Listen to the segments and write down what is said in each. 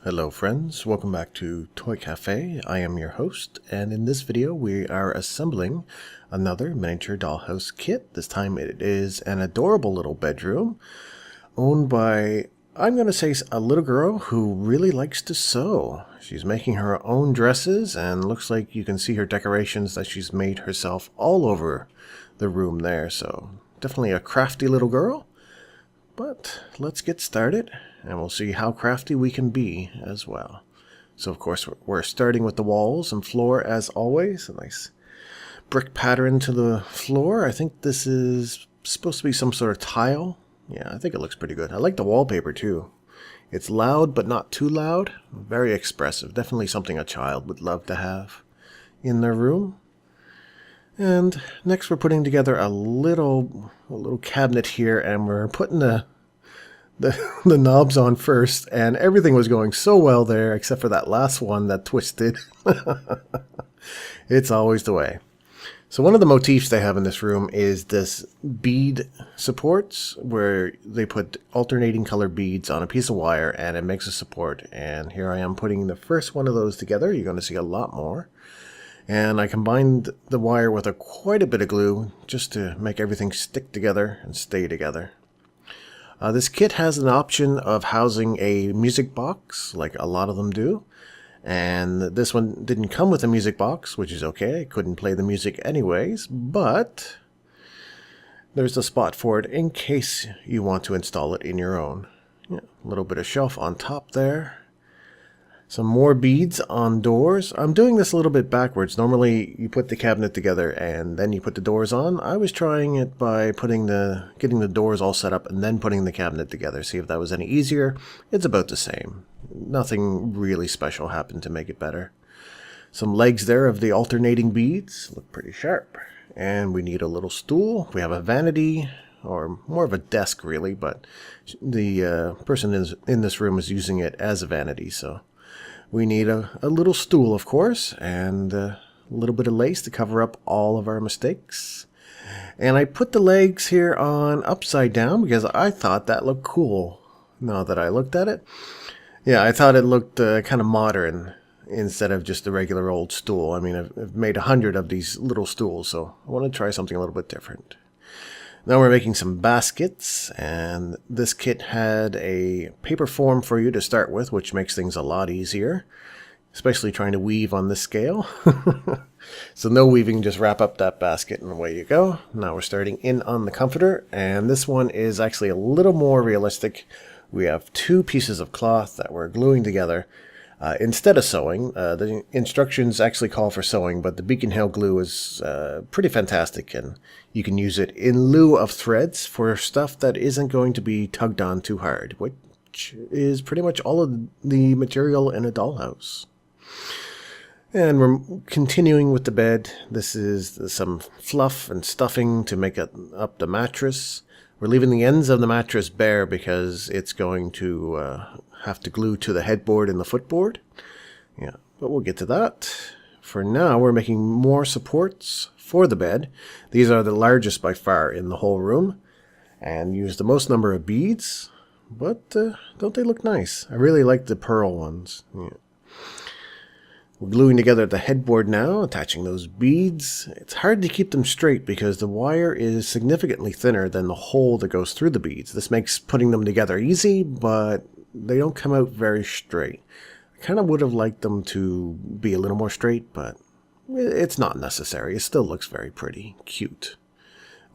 Hello friends, welcome back to Toy Cafe. I am your host, and in this video we are assembling another miniature dollhouse kit. This time it is an adorable little bedroom owned by, I'm going to say, a little girl who really likes to sew. She's making her own dresses, and looks like you can see her decorations that she's made herself all over the room there. So definitely a crafty little girl. But let's get started, and we'll see how crafty we can be as well. So of course we're starting with the walls and floor as always. A nice brick pattern to the floor. I think this is supposed to be some sort of tile. Yeah, I think it looks pretty good. I like the wallpaper too. It's loud but not too loud. Very expressive. Definitely something a child would love to have in their room. And next we're putting together a little cabinet here, and we're putting the knobs on first, and everything was going so well there except for that last one that twisted. It's always the way. So one of the motifs they have in this room is this bead supports, where they put alternating color beads on a piece of wire and it makes a support. And here I am putting the first one of those together. You're going to see a lot more. And I combined the wire with quite a bit of glue just to make everything stick together and stay together. This kit has an option of housing a music box, like a lot of them do. And this one didn't come with a music box, which is okay. I couldn't play the music anyways, but there's a spot for it in case you want to install it in your own. Yeah, a little bit of shelf on top there. Some more beads on doors. I'm doing this a little bit backwards. Normally you put the cabinet together and then you put the doors on. I was trying it by getting the doors all set up and then putting the cabinet together. See if that was any easier. It's about the same. Nothing really special happened to make it better. Some legs there of the alternating beads. Look pretty sharp. And we need a little stool. We have a vanity, or more of a desk really, but the person in this room is using it as a vanity, so we need a little stool, of course, and a little bit of lace to cover up all of our mistakes. And I put the legs here on upside down because I thought that looked cool now that I looked at it. Yeah, I thought it looked kind of modern instead of just a regular old stool. I mean, I've made 100 of these little stools, so I want to try something a little bit different. Now we're making some baskets, and this kit had a paper form for you to start with, which makes things a lot easier, especially trying to weave on this scale. So no weaving, just wrap up that basket and away you go. Now we're starting in on the comforter, and this one is actually a little more realistic. We have two pieces of cloth that we're gluing together. Instead of sewing, the instructions actually call for sewing, but the Beacon Hill glue is pretty fantastic, and you can use it in lieu of threads for stuff that isn't going to be tugged on too hard, which is pretty much all of the material in a dollhouse. And we're continuing with the bed. This is some fluff and stuffing to make up the mattress. We're leaving the ends of the mattress bare because it's going to have to glue to the headboard and the footboard. Yeah, but we'll get to that. For now, we're making more supports for the bed. These are the largest by far in the whole room, and use the most number of beads. But don't they look nice? I really like the pearl ones. Yeah. We're gluing together the headboard now, attaching those beads. It's hard to keep them straight because the wire is significantly thinner than the hole that goes through the beads. This makes putting them together easy, but they don't come out very straight. I kind of would have liked them to be a little more straight, but it's not necessary. It still looks very pretty, cute.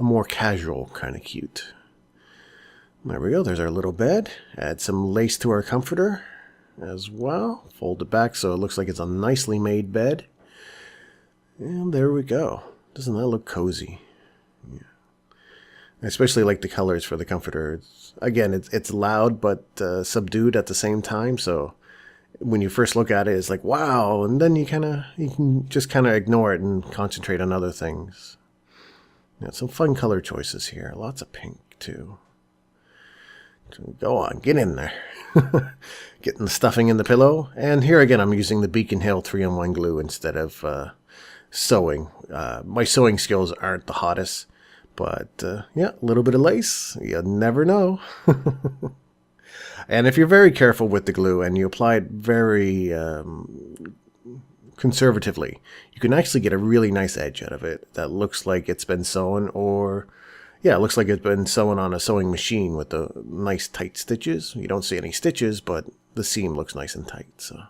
A more casual kind of cute. There we go, there's our little bed. Add some lace to our comforter as well. Fold it back so it looks like it's a nicely made bed. And there we go. Doesn't that look cozy? Yeah. I especially like the colors for the comforter. It's loud but subdued at the same time, so when you first look at it, it's like, wow, and then you can just kind of ignore it and concentrate on other things. Yeah, some fun color choices here. Lots of pink too. Go on, get in there. Getting the stuffing in the pillow. And here again, I'm using the Beacon Hill 3-in-1 glue instead of sewing. My sewing skills aren't the hottest, but yeah, a little bit of lace. You never know. And if you're very careful with the glue and you apply it very conservatively, you can actually get a really nice edge out of it that looks like it's been sewn, or yeah, it looks like it's been sewn on a sewing machine with the nice tight stitches. You don't see any stitches, but the seam looks nice and tight. So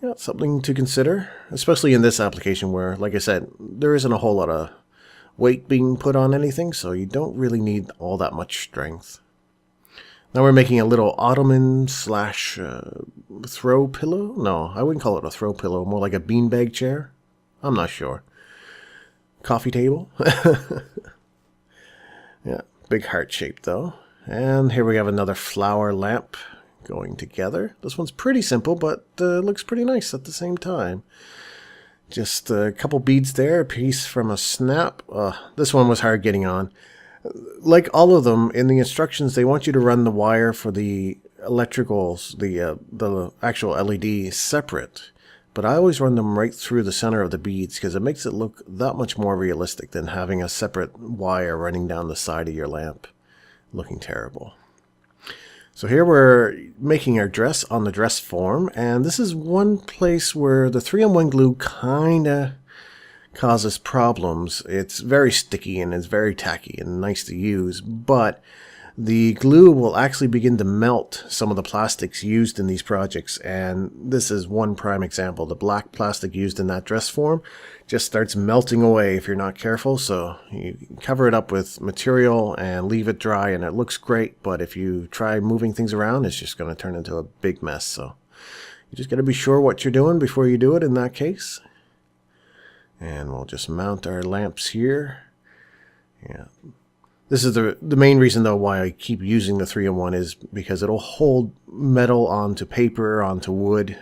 yeah, something to consider, especially in this application where, like I said, there isn't a whole lot of weight being put on anything, so you don't really need all that much strength. Now we're making a little ottoman slash throw pillow. No, I wouldn't call it a throw pillow, more like a beanbag chair. I'm not sure. Coffee table. Yeah, big heart shape though. And here we have another flower lamp going together. This one's pretty simple, but looks pretty nice at the same time. Just a couple beads there, a piece from a snap. This one was hard getting on. Like all of them, in the instructions, they want you to run the wire for the electricals, the actual LED separate. But I always run them right through the center of the beads because it makes it look that much more realistic than having a separate wire running down the side of your lamp. Looking terrible. So here we're making our dress on the dress form, and this is one place where the 3-in-1 glue kind of causes problems. It's very sticky and it's very tacky and nice to use, but the glue will actually begin to melt some of the plastics used in these projects, and this is one prime example. The black plastic used in that dress form just starts melting away if you're not careful, so you cover it up with material and leave it dry and it looks great, but if you try moving things around, it's just going to turn into a big mess. So you just got to be sure what you're doing before you do it in that case. And we'll just mount our lamps here. Yeah. This is the main reason, though, why I keep using the 3-in-1 is because it'll hold metal onto paper, onto wood,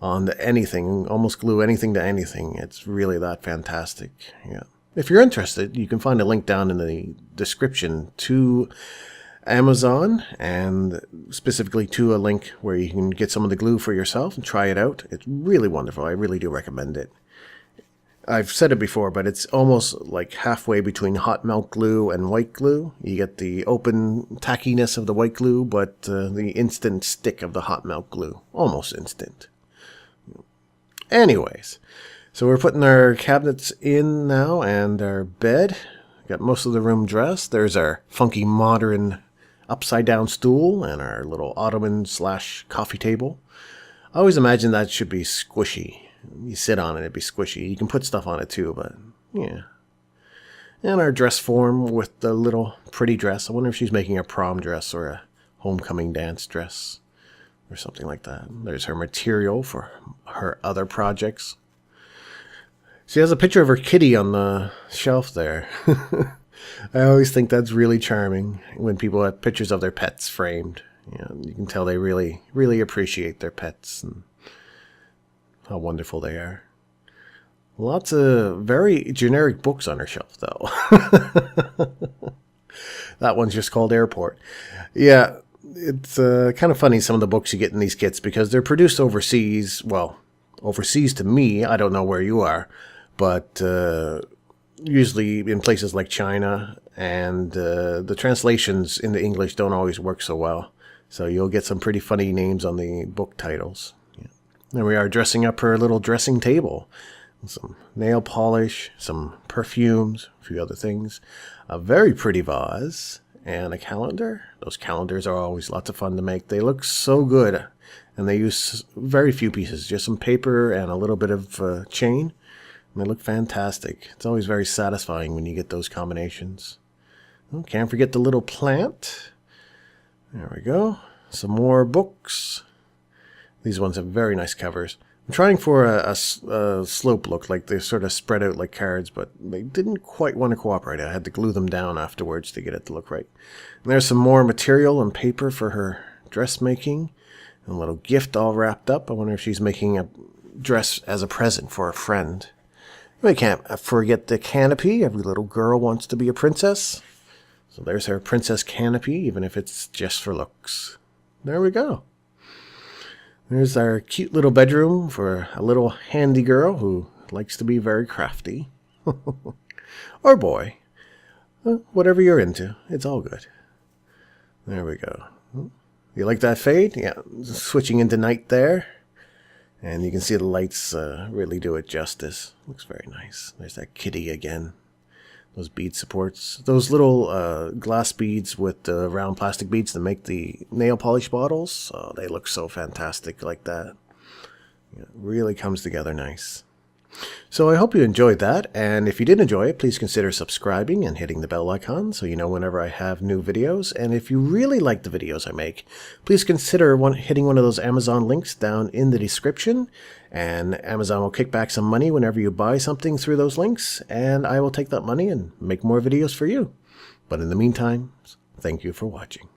onto anything, almost glue anything to anything. It's really that fantastic. Yeah. If you're interested, you can find a link down in the description to Amazon, and specifically to a link where you can get some of the glue for yourself and try it out. It's really wonderful. I really do recommend it. I've said it before, but it's almost like halfway between hot melt glue and white glue. You get the open tackiness of the white glue, but the instant stick of the hot melt glue. Almost instant. Anyways, so we're putting our cabinets in now and our bed. Got most of the room dressed. There's our funky modern upside down stool and our little ottoman slash coffee table. I always imagine that should be squishy. You sit on it, it'd be squishy. You can put stuff on it too, but yeah. And our dress form with the little pretty dress. I wonder if she's making a prom dress or a homecoming dance dress or something like that. There's her material for her other projects. She has a picture of her kitty on the shelf there. I always think that's really charming when people have pictures of their pets framed. You can tell they really, really appreciate their pets and how wonderful they are. Lots of very generic books on her shelf, though. That one's just called Airport. Yeah, it's kind of funny, some of the books you get in these kits, because they're produced overseas. Well, overseas to me, I don't know where you are, but usually in places like China, and the translations into English don't always work so well. So you'll get some pretty funny names on the book titles. There we are, dressing up her little dressing table. Some nail polish, some perfumes, a few other things. A very pretty vase, and a calendar. Those calendars are always lots of fun to make. They look so good, and they use very few pieces, just some paper and a little bit of chain. And they look fantastic. It's always very satisfying when you get those combinations. Oh, can't forget the little plant. There we go. Some more books. These ones have very nice covers. I'm trying for a slope look, like they sort of spread out like cards, but they didn't quite want to cooperate. I had to glue them down afterwards to get it to look right. And there's some more material and paper for her dressmaking. And a little gift all wrapped up. I wonder if she's making a dress as a present for a friend. We can't forget the canopy. Every little girl wants to be a princess. So there's her princess canopy, even if it's just for looks. There we go. There's our cute little bedroom for a little handy girl who likes to be very crafty. Or boy. Whatever you're into. It's all good. There we go. You like that fade? Yeah, switching into night there. And you can see the lights really do it justice. Looks very nice. There's that kitty again. Those bead supports. Those little glass beads with the round plastic beads that make the nail polish bottles. Oh, they look so fantastic like that. It really comes together nice. So I hope you enjoyed that, and if you did enjoy it, please consider subscribing and hitting the bell icon so you know whenever I have new videos. And if you really like the videos I make, please consider hitting one of those Amazon links down in the description, and Amazon will kick back some money whenever you buy something through those links, and I will take that money and make more videos for you. But in the meantime, thank you for watching.